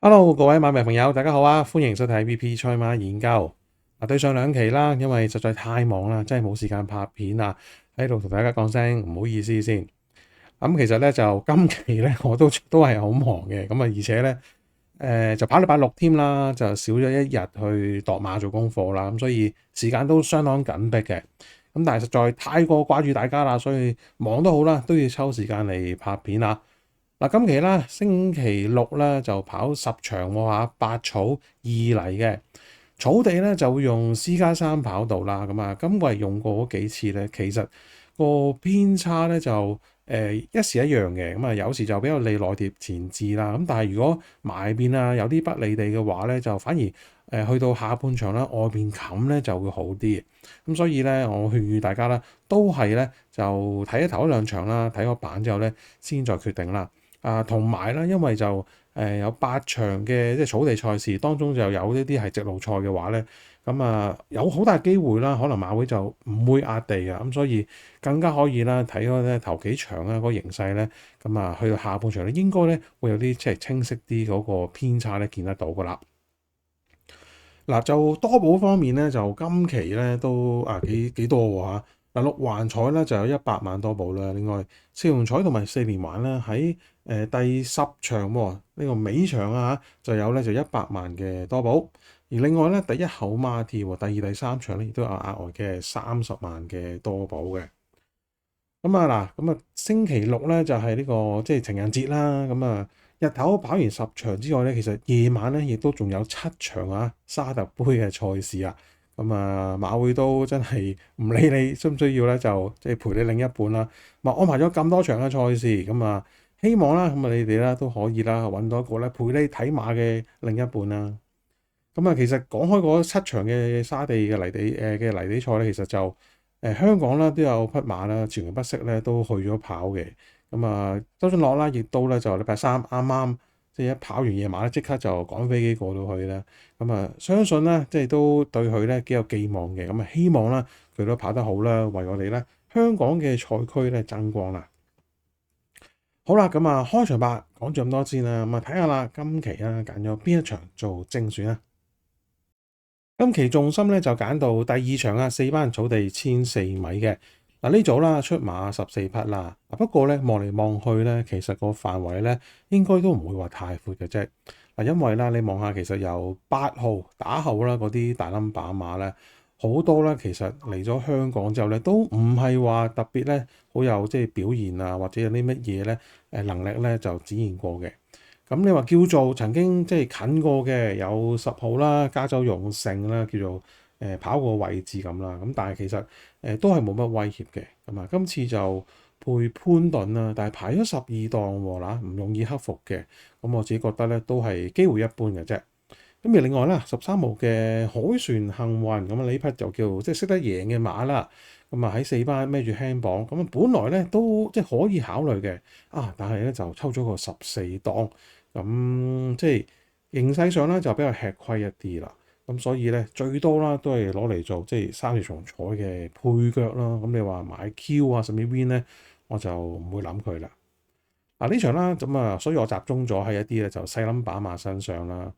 Hello，各位馬迷朋友，大家好啊！歡迎收睇 VP 賽馬研究。對上兩期啦，因為實在太忙啦，真係冇時間拍片啊，喺度同大家講聲唔好意思先。其實咧就今期咧我都係好忙嘅，而且咧就跑禮拜六添啦，就少咗一日去度馬做功課啦，咁所以時間都相當緊迫嘅。但係實在太過掛住大家啦，所以忙都好啦，都要抽時間嚟拍片啊！今期啦，星期六咧就跑10場喎嚇，八草二嚟嘅草地咧就會用 C+3跑道啦。今季用過嗰幾次咧，其實個偏差咧就一時一樣嘅。有時就比較利內貼前置啦。但係如果埋邊啊有啲不利地嘅話咧，就反而去到下半場啦，外邊冚咧就會好啲。所以咧，我勸喻大家啦，都係咧就睇咗頭一兩場啦，睇個版之後咧先再決定啦。同埋啦，因為就有8場嘅即係草地賽事，當中就有一啲係直路賽嘅話咧，有好大機會啦，可能馬會就唔會壓地啊，咁所以更加可以啦睇開咧頭幾場啊嗰個形勢咧，去到下半場咧應該咧會有啲即係清晰啲嗰個偏差咧見得到噶啦。就多寶方面咧，就今期咧都幾多喎嚇。六環彩咧就有100萬多寶啦，另外四龍彩同埋四連環咧喺第10場喎，呢個尾場就有咧就100萬嘅多寶，而另外咧第一口馬跳第二第三場咧亦都有額外嘅30萬嘅多寶嘅。星期六咧就係呢個即係情人節啦。日頭跑完10場之外咧，其實夜晚咧亦都仲有7場沙特杯嘅賽事啊。馬會都真係唔理你需唔需要咧，就即係陪你另一半啦。安排咗咁多場嘅賽事，希望啦，你哋啦都可以啦揾到一個咧陪你睇馬嘅另一半啦。其實講開嗰7場嘅沙地嘅泥地賽咧，其實就香港啦都有匹馬啦，朝陽不息咧都去咗跑嘅。周俊樂啦，亦都咧就禮拜三啱啱即係一跑完夜馬咧，即刻就趕飛機過到去啦。相信咧即係都對佢咧幾有寄望嘅。希望啦佢都跑得好啦，為我哋咧香港嘅賽區咧爭光啦。好啦，開場白講咗咁多先啦，睇下啦，今期揀咗邊一場做正選啊？今期重心咧就揀到第2場4班草地1400米嘅。呢組啦出馬14匹啦。不過咧望嚟望去咧，其實個範圍咧應該都唔會話太闊嘅啫。因為啦你望下，其實由8號打後啦嗰啲大冧把馬咧，好多啦其實嚟咗香港之後咧，都唔係話特別咧好有即係表現啊，或者有啲乜嘢咧能力咧就展現過嘅。你話叫做曾經即係近過嘅有10號啦，加州勇勝啦，叫做跑個位置咁啦。但係其實都係冇乜威脅嘅。今次就配潘頓啦，但係排咗12檔喎啦，唔容易克服嘅。我自己覺得咧都係機會一般嘅啫。而另外啦，13號嘅海船幸運呢匹就叫即係識得贏嘅馬啦。喺4班孭住輕磅，本來咧都即係可以考慮嘅但係咧就抽咗個14檔。即係形勢上咧就比較吃虧一啲啦。所以咧最多啦都係攞嚟做即係3重彩嘅配腳啦。你話買 Q 甚至 Win 咧，我就唔會諗佢啦。呢場啦所以我集中咗喺一啲咧就細冧把馬身上啦。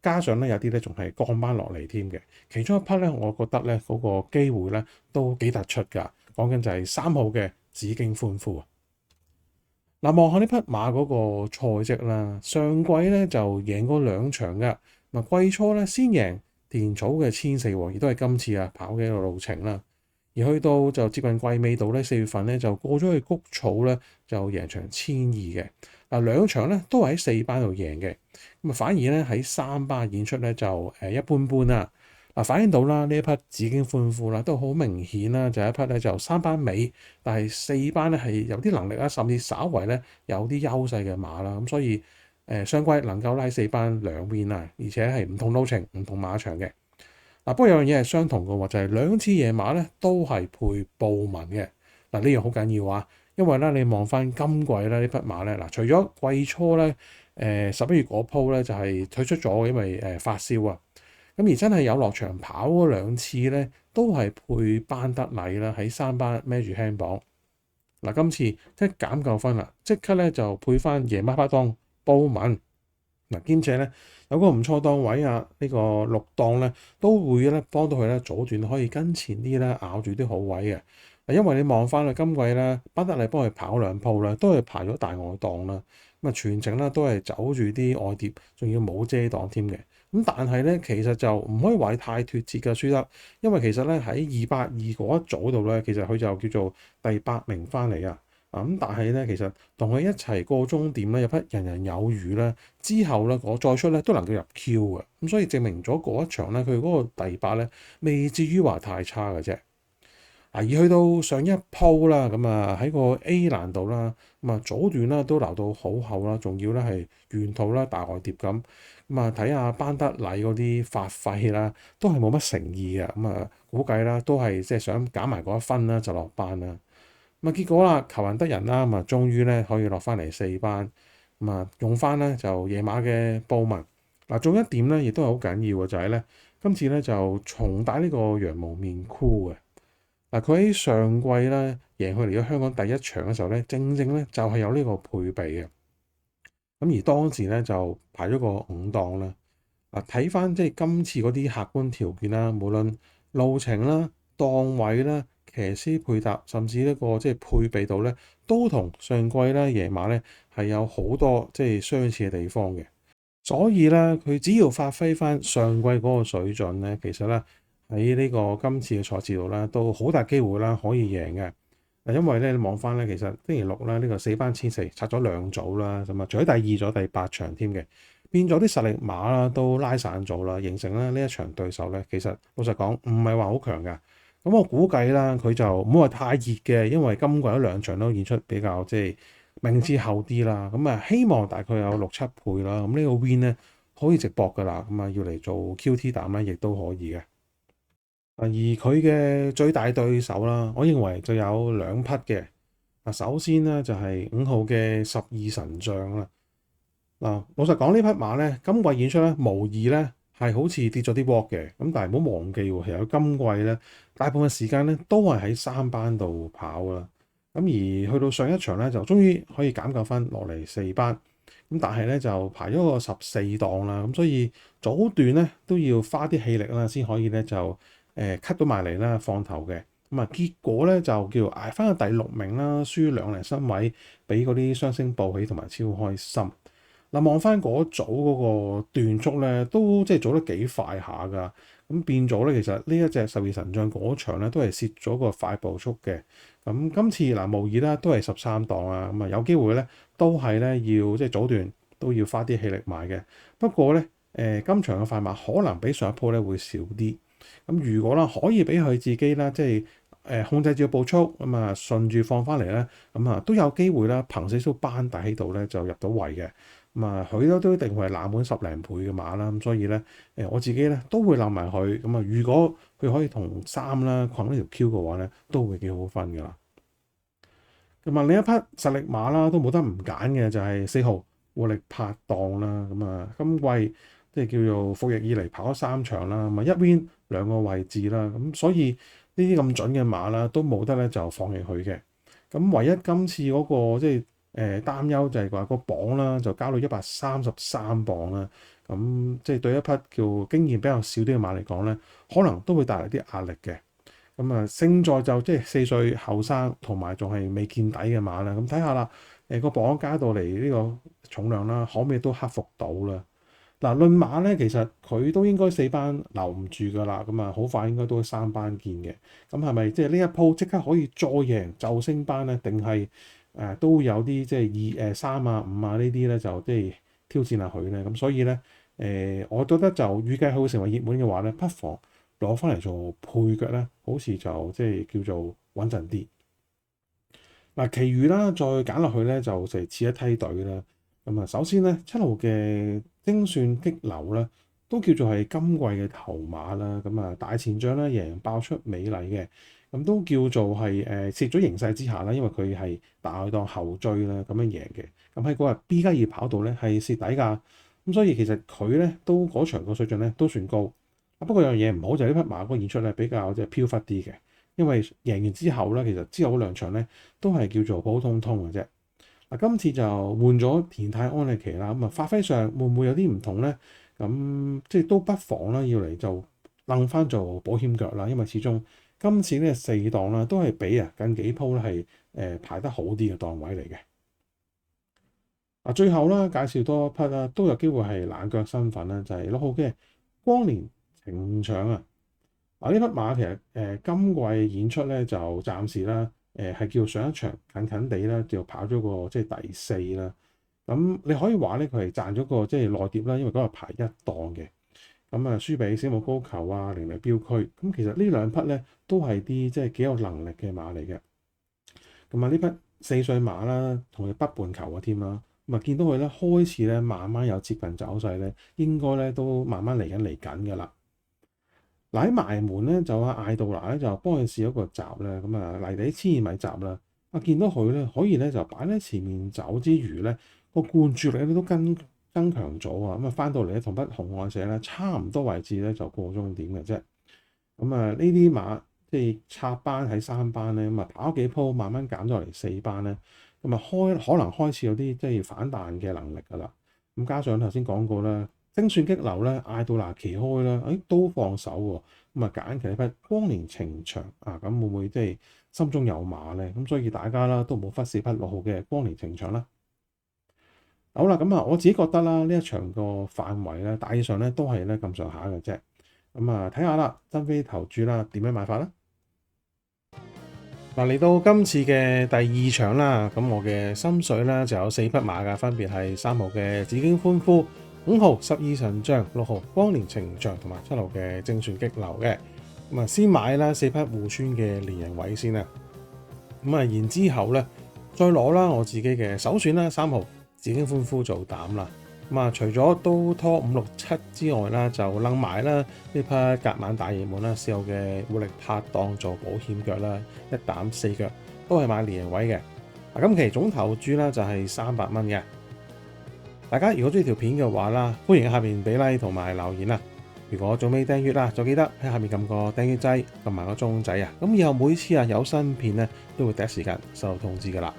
加上咧有啲咧仲係降班落嚟添嘅。其中一匹咧，我覺得咧嗰個機會咧都幾突出㗎。講緊就係3號嘅紫荊歡呼。望下呢匹馬嗰個賽績啦，上季咧就贏過2場㗎。季初咧先贏田草嘅1400，亦都係今次跑嘅一個路程啦。而去到就接近季尾度咧，4月份咧就過咗去谷草咧，就贏場1200嘅。2場咧都係喺4班度贏嘅。反而咧喺3班演出咧就一般般啦。反映到啦呢一匹紫荊歡呼啦，都好明顯啦，就一匹咧就3班尾，但係4班咧係有啲能力甚至稍為咧有啲優勢嘅馬啦。所以上季能夠喺4班兩邊而且係唔同路程、唔同馬場嘅。不過有樣嘢係相同嘅喎，就係2次夜馬咧都係配布紋嘅。呢樣好緊要因為咧你望翻今季咧呢匹馬咧除咗季初咧11月嗰鋪咧就係退出咗，因為發燒而真係有落場跑嗰2次咧，都係配班德禮啦，喺3班孭住輕磅。今次即係減夠分啦，即刻咧就配翻夜馬巴當布紋。嗱，兼且咧有個唔錯檔位啊，呢個綠檔咧都會咧幫到佢咧早段可以跟前啲咧咬住啲好位嘅。因為你望翻啦，今季咧巴德利幫佢跑兩鋪啦，都係排咗大外檔啦。咁啊全程咧都係走住啲外碟，仲要冇遮擋添嘅。咁但係咧其實就唔可以話太脫節嘅輸得，因為其實咧喺282嗰一組度咧，其實佢就叫做第8名翻嚟啊。咁但係咧其實同佢一齊過終點咧，有匹人人有餘咧，之後咧我再出咧都能夠入 Q 嘅。咁所以證明咗嗰一場咧佢嗰個第8咧未至於話太差嘅啫。而去到上一鋪啦，咁啊喺個 A 難度啦，咁啊早段啦都留到好後啦，仲要咧係沿途啦大外碟咁，咁啊睇下班德禮嗰啲發揮啦，都係冇乜誠意嘅，咁啊估計啦都係即係想減埋嗰1分啦就落班啦，咁啊結果啦求人得人啦，咁啊終於咧可以落翻嚟4班，咁啊用翻咧就夜馬嘅布文嗱，仲一點咧亦都係好緊要嘅就係咧今次咧就重戴呢個羊毛面箍嘅。嗱，佢喺上季咧贏佢嚟咗香港第一場嘅時候咧，正正咧就係有呢個配備嘅。咁而當時咧就排咗個5檔啦。嗱，睇翻即係今次嗰啲客觀條件啦，無論路程啦、檔位啦、騎師配搭，甚至一個即係配備度咧，都同上季咧野馬咧係有好多即係相似嘅地方嘅。所以咧，佢只要發揮翻上季嗰個水準咧，其實咧喺呢個今次嘅賽事度咧，都好大機會啦可以贏嘅。嗱，因為咧你望翻咧，其實星期六咧呢個4班1000拆咗2組啦，咁啊，除咗第2組、第8場添嘅，變咗啲實力馬啦都拉散咗啦，形成咧呢一場對手咧，其實老實講唔係話好強㗎。咁我估計啦，佢就唔好話太熱嘅，因為今季嗰2場都演出比較即係名次厚啲啦。咁啊，希望大概有6-7倍啦。咁呢個 win 咧可以直博㗎啦。咁啊，要嚟做 QT 膽咧，亦都可以嘅。而佢嘅最大對手啦，我認為就有2匹嘅。首先咧就係5號嘅12神將啦。嗱，老實講呢匹馬咧，今季演出咧無疑咧係好似跌咗啲鑊嘅。咁但係唔好忘記喎，其實佢今季咧大部分時間咧都係喺3班度跑啦。咁而去到上一場咧，就終於可以減夠分落嚟4班。咁但係咧就排咗個14檔啦。咁所以早段咧都要花啲氣力啦，先可以咧就cut 到埋嚟啦，放頭嘅。咁啊結果咧就叫捱翻個第6名啦，輸2厘身位俾嗰啲雙星報喜同埋超開心。嗱，望翻嗰組嗰個段速咧，都即係做得幾快下㗎。咁變咗咧，其實呢一隻12神將嗰場咧都係蝕咗個快步速嘅。咁今次嗱無疑啦，都係13檔啊。咁啊有機會咧，都係咧要即係早段都要花啲氣力買嘅。不過咧，今場嘅快馬可能比上一鋪咧會少啲。咁如果啦可以俾佢自己啦，即係控制住步速咁啊，順住放翻嚟咧，咁啊都有機會啦，憑死數班底喺度咧就入到圍嘅。咁啊，佢都一定會係冷門10零倍嘅馬啦。咁所以咧，我自己咧都會諗埋佢。咁啊，如果佢可以同3啦困呢條 Q 嘅話咧，都會幾好分㗎啦。咁啊，另一匹實力馬啦，都冇得唔揀嘅就係4號活力拍檔啦。咁啊，今季即係叫做服役以嚟跑咗3場啦，咁啊1 win 2個位置啦。咁所以呢啲咁準嘅馬啦，都冇得咧就放棄佢嘅。咁唯一今次嗰個即係擔憂就係話個磅啦，就加到133磅啦。咁即係對一匹叫經驗比較少啲嘅馬嚟講咧，可能都會帶嚟啲壓力嘅。咁啊，勝在就即係4歲後生同埋仲係未見底嘅馬啦。咁睇下啦，個磅加到嚟呢個重量啦，可唔可以都克服到啦？嗱，論馬咧，其實佢都應該4班留唔住㗎啦。咁啊，好快應該都3班見嘅。咁係咪即係呢一鋪即刻可以再贏就升班咧？定係都有啲即係3啊、5啊呢啲咧，就即係挑戰下佢咧。咁所以咧，我覺得就預計佢會成為熱門嘅話咧，不妨攞翻嚟做配腳咧，好似就即係叫做穩陣啲。嗱，其餘啦，再揀落去咧，就似一梯隊啦。咁啊，首先咧7號嘅精算激流咧，都叫做係今季嘅頭馬啦。咁啊，大前仗咧贏爆出美麗嘅，咁都叫做係蝕咗形勢之下啦，因為佢係大檔後追啦，咁樣贏嘅。咁喺嗰日 B+2跑道咧係蝕底㗎，咁所以其實佢咧都嗰場個水準咧都算高。不過有樣嘢唔好就係呢匹馬嗰個演出咧比較即係飄忽啲嘅，因為贏完之後咧，其實之後嗰2場咧都係叫做普普通通嘅啫。今次就換咗田泰安力騎啦，咁發揮上會唔會有啲唔同咧？咁即係都不妨啦，要嚟就掹翻做保險腳啦，因為始終今次呢4檔啦都係比近幾鋪咧係排得好啲嘅檔位嚟嘅。最後啦，介紹多一匹啦，都有機會係冷腳身份啦，就係6號嘅光年情長啊！呢匹馬其實今季演出咧就暫時啦，係叫上一場近近地啦，就跑咗個即係第4啦。咁你可以話咧，佢係賺咗個即係內碟啦，因為嗰日排一檔嘅。咁輸俾小木高球啊、凌厲標區。咁其實呢兩匹咧都係啲即係幾有能力嘅馬嚟嘅。咁呢匹4歲馬啦，同佢北半球啊添啦。咁見到佢咧開始咧慢慢有接近走勢咧，應該咧都慢慢嚟緊㗎啦。喺埋門咧就艾杜拿咧就幫佢試咗個閘咧，咁泥地1000米閘啦。見到佢咧可以咧就擺喺前面走之餘咧，個灌注力咧都增強咗啊！翻到嚟咧同匹紅愛社咧差唔多位置咧就過終點嘅啫。呢啲馬即係插班喺3班咧，跑幾鋪慢慢減咗嚟4班咧，可能開始有啲即係反彈嘅能力㗎啦。咁加上頭先講過啦。精算激流咧，艾杜拿騎開啦，都放手喎，揀其一匹光年情長咁會唔會即係心中有馬咧？咁所以大家啦都唔好忽視匹6號嘅光年情長啦。好啦，我自己覺得啦，呢一場個範圍咧，大致上咧都係咧咁上下嘅啫。睇下啦，真飛投注啦，點樣買法啦？嚟到今次嘅第2場啦，咁我嘅心水咧就有4匹馬㗎，分別係3號嘅紫荊歡呼、5號十二神將、6號光年情長同埋7號嘅精算激流嘅。先買啦4匹互村嘅連人位先啦。然之後咧再攞啦我自己嘅首選啦，3號紫荊歡呼做膽啦。除咗都拖5、6、7之外啦，就掕埋啦呢匹隔晚大熱門啦，4號嘅活力拍檔做保險腳啦，一膽4腳都係買連人位嘅。今期總投注啦就係300蚊嘅。大家如果中意條片嘅話啦，歡迎喺下面俾 like 同埋留言啦。如果仲未訂閱啦，就記得喺下面撳個訂閱掣，撳埋個鐘仔啊。咁以後每次有新片咧，都會第一時間收到通知噶啦。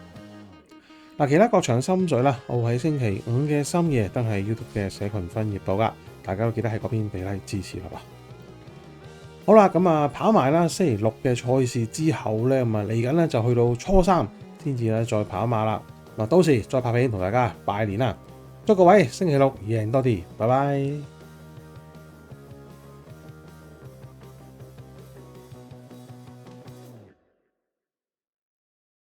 其他各場心水啦，我會喺星期5嘅深夜登喺 YouTube 嘅社群分頁度噶，大家都記得喺嗰邊俾 like 支持啦。好啦，跑埋啦星期6嘅賽事之後咧，嚟緊咧就去到初3先至咧再跑馬啦。到時再拍片同大家拜年啦。祝各位星期6贏多啲，拜拜。